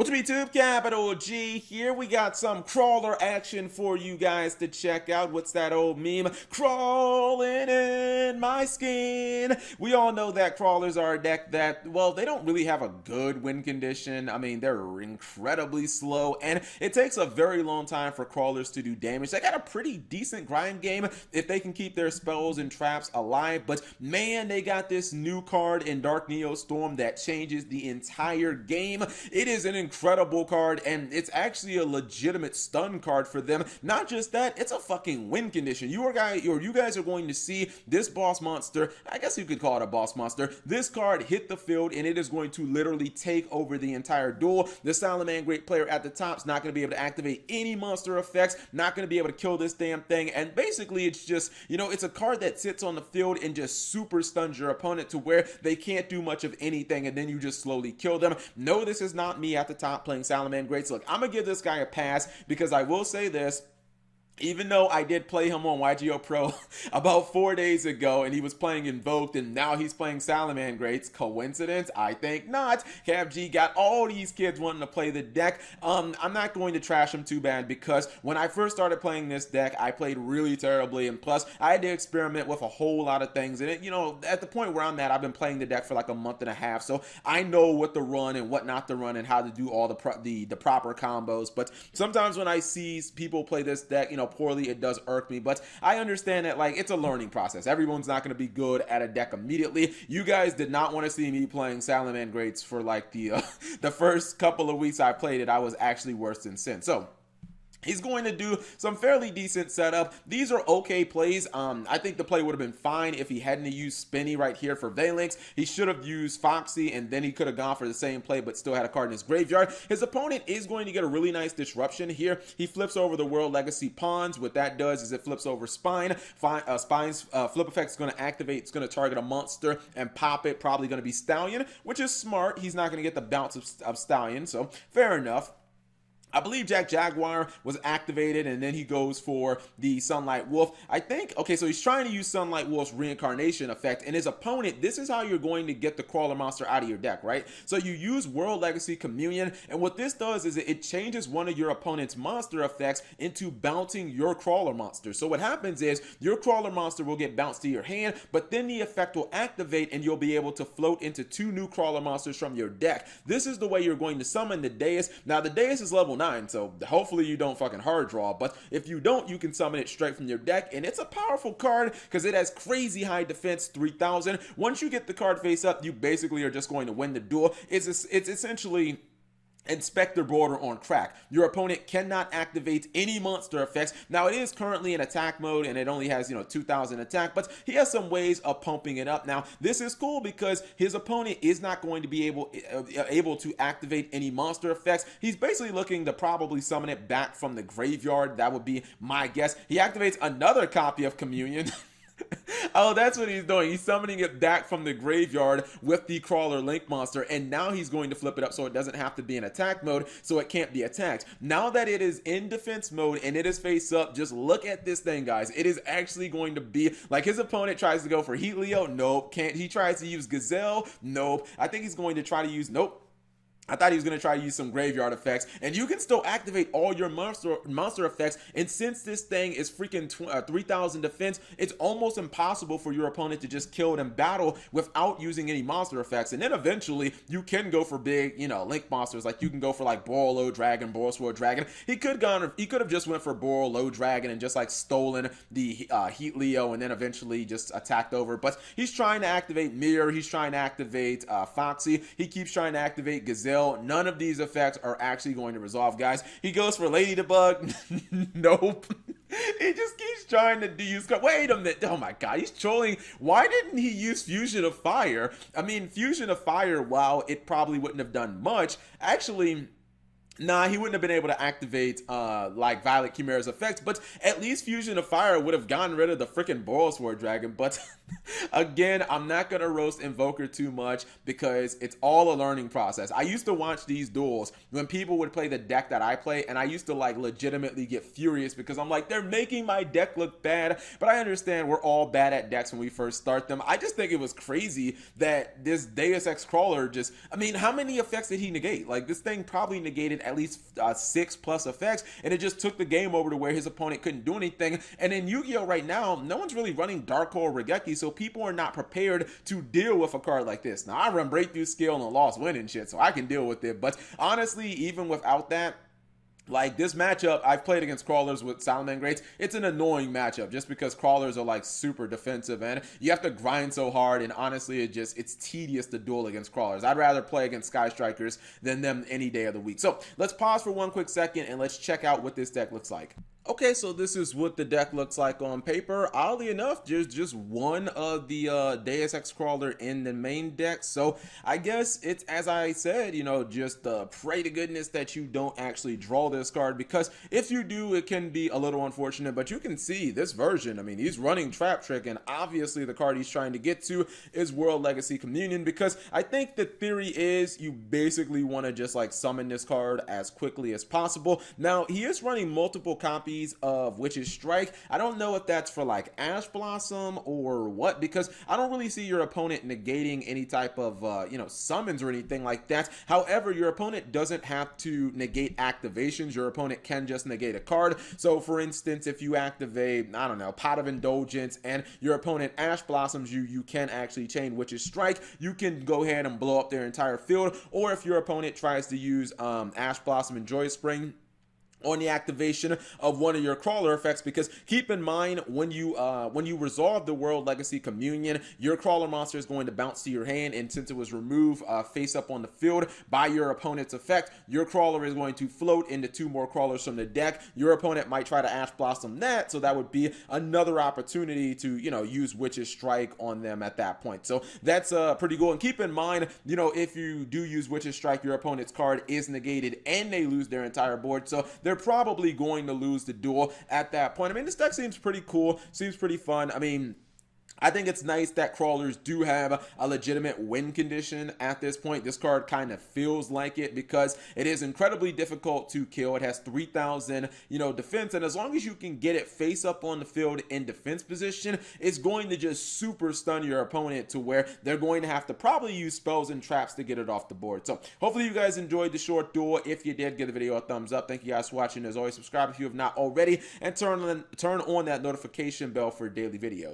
What's up YouTube, capital G here. We got some crawler action for you guys to check out. What's that old meme? Crawling in my skin. We all know that crawlers are a deck that, well, they don't really have a good win condition. I mean, they're incredibly slow, and it takes a very long time for crawlers to do damage. They got a pretty decent grind game if they can keep their spells and traps alive, but man, they got this new card in Dark Neo Storm that changes the entire game. It is an incredible card, and it's actually a legitimate stun card for them. Not just that, it's a fucking win condition. You guys are going to see this boss monster, I guess you could call it a boss monster, this card hit the field, and it is going to literally take over the entire duel. The Salamangreat player at the top is not going to be able to activate any monster effects, not going to be able to kill this damn thing, and basically it's just, it's a card that sits on the field and just super stuns your opponent to where they can't do much of anything, and then you just slowly kill them. No, this is not me at the top playing Salamangreats. Look, I'm gonna give this guy a pass because I will say this. Even though I did play him on YGO Pro about 4 days ago and he was playing Invoked and now he's playing Salamangreats, coincidence? I think not. Cav G got all these kids wanting to play the deck. I'm not going to trash him too bad because when I first started playing this deck, I played really terribly, and plus I had to experiment with a whole lot of things. And at the point where I'm at, I've been playing the deck for like a month and a half, so I know what to run and what not to run and how to do all the proper combos. But sometimes when I see people play this deck, poorly, it does irk me, but I understand that it's a learning process. Everyone's not going to be good at a deck immediately. You guys did not want to see me playing Salamangreats for the first couple of weeks I played it. I was actually worse than sin. So he's going to do some fairly decent setup. These are okay plays. I think the play would have been fine if he hadn't used Spinny right here for Phalanx. He should have used Foxy, and then he could have gone for the same play, but still had a card in his graveyard. His opponent is going to get a really nice disruption here. He flips over the World Legacy Pawns. What that does is it flips over Spine. Spine's flip effect is going to activate. It's going to target a monster and pop it. Probably going to be Stallion, which is smart. He's not going to get the bounce of Stallion, so fair enough. I believe Jack Jaguar was activated, and then he goes for the Sunlight Wolf. I think, okay, so he's trying to use Sunlight Wolf's reincarnation effect, and his opponent, this is how you're going to get the crawler monster out of your deck, right? So you use World Legacy Communion, and what this does is it changes one of your opponent's monster effects into bouncing your crawler monster. So what happens is your crawler monster will get bounced to your hand, but then the effect will activate, and you'll be able to float into 2 new crawler monsters from your deck. This is the way you're going to summon the Deus. Now, the Deus is level 9, so hopefully you don't fucking hard draw, but if you don't, you can summon it straight from your deck, and it's a powerful card because it has crazy high defense, 3000. Once you get the card face up, you basically are just going to win the duel. It's essentially Inspector Border on crack. Your opponent cannot activate any monster effects. Now, it is currently in attack mode, and it only has 2000 attack, but he has some ways of pumping it up. Now, this is cool because his opponent is not going to be able to activate any monster effects. He's basically looking to probably summon it back from the graveyard. That would be my guess. He activates another copy of Communion. Oh, that's what he's doing. He's summoning it back from the graveyard with the Crawler Link monster, and now he's going to flip it up so it doesn't have to be in attack mode, so it can't be attacked. Now that it is in defense mode and it is face up, just look at this thing, guys. It is actually going to be like his opponent tries to go for Heat Leo. Nope. Can't. He tries to use Gazelle. Nope. I think he's going to try to use, nope. I thought he was going to try to use some graveyard effects, and you can still activate all your monster effects, and since this thing is freaking 3000 defense, it's almost impossible for your opponent to just kill it in battle without using any monster effects. And then eventually you can go for big, link monsters, like you can go for like Borlow Dragon, Borosword Dragon. He could have just went for Borlow Dragon and just stolen the Heat Leo and then eventually just attacked over, but he's trying to activate Mirror, he's trying to activate Foxy, he keeps trying to activate Gazelle. None of these effects are actually going to resolve, guys. He goes for Lady the Bug. Nope. He just keeps trying to use. Wait a minute. Oh my god, he's trolling. Why didn't he use Fusion of Fire? I mean, Fusion of Fire, while it probably wouldn't have done much, actually Nah, he wouldn't have been able to activate like Violet Chimera's effects, but at least Fusion of Fire would have gotten rid of the freaking Boral Sword Dragon. But again, I'm not gonna roast Invoker too much because it's all a learning process. I used to watch these duels when people would play the deck that I play, and I used to like legitimately get furious because I'm like, they're making my deck look bad. But I understand we're all bad at decks when we first start them. I just think it was crazy that this Deus Ex Crawler just, I mean, how many effects did he negate? Like, this thing probably negated at least 6+ effects, and it just took the game over to where his opponent couldn't do anything. And in Yu-Gi-Oh! Right now, no one's really running Dark Hole or Regeki, so people are not prepared to deal with a card like this. Now, I run Breakthrough Skill and Lost Win and shit, so I can deal with it. But honestly, even without that, like, this matchup, I've played against Crawlers with Salaman Greats. It's an annoying matchup just because Crawlers are like super defensive and you have to grind so hard, and honestly it's tedious to duel against Crawlers. I'd rather play against Sky Strikers than them any day of the week. So let's pause for one quick second and let's check out what this deck looks like. Okay, so this is what the deck looks like on paper. Oddly enough, there's just one of the Deus Ex Crawler in the main deck. So I guess it's, as I said, you know, just pray to goodness that you don't actually draw this card, because if you do, it can be a little unfortunate. But you can see this version, I mean, he's running Trap Trick, and obviously the card he's trying to get to is World Legacy Communion, because I think the theory is you basically want to just like summon this card as quickly as possible. Now, he is running multiple copies of Witch's Strike. I don't know if that's for like Ash Blossom or what, because I don't really see your opponent negating any type of you know, summons or anything like that. However, your opponent doesn't have to negate activations. Your opponent can just negate a card. So for instance, if you activate, I don't know, Pot of Indulgence, and your opponent Ash Blossoms you can actually chain Witch's Strike. You can go ahead and blow up their entire field. Or if your opponent tries to use Ash Blossom and Joy Spring on the activation of one of your crawler effects, because keep in mind, when you resolve the World Legacy Communion, your crawler monster is going to bounce to your hand, and since it was removed face up on the field by your opponent's effect, your crawler is going to float into 2 more crawlers from the deck. Your opponent might try to Ash Blossom that, so that would be another opportunity to, you know, use Witch's Strike on them at that point. So that's pretty cool. And keep in mind, you know, if you do use Witch's Strike, your opponent's card is negated and they lose their entire board, so they're probably going to lose the duel at that point. I mean, this deck seems pretty cool, seems pretty fun. I mean, I think it's nice that Crawlers do have a legitimate win condition at this point. This card kind of feels like it because it is incredibly difficult to kill. It has 3,000, you know, defense, and as long as you can get it face up on the field in defense position, it's going to just super stun your opponent to where they're going to have to probably use spells and traps to get it off the board. So hopefully you guys enjoyed the short duel. If you did, give the video a thumbs up. Thank you guys for watching. As always, subscribe if you have not already, and turn on that notification bell for daily videos.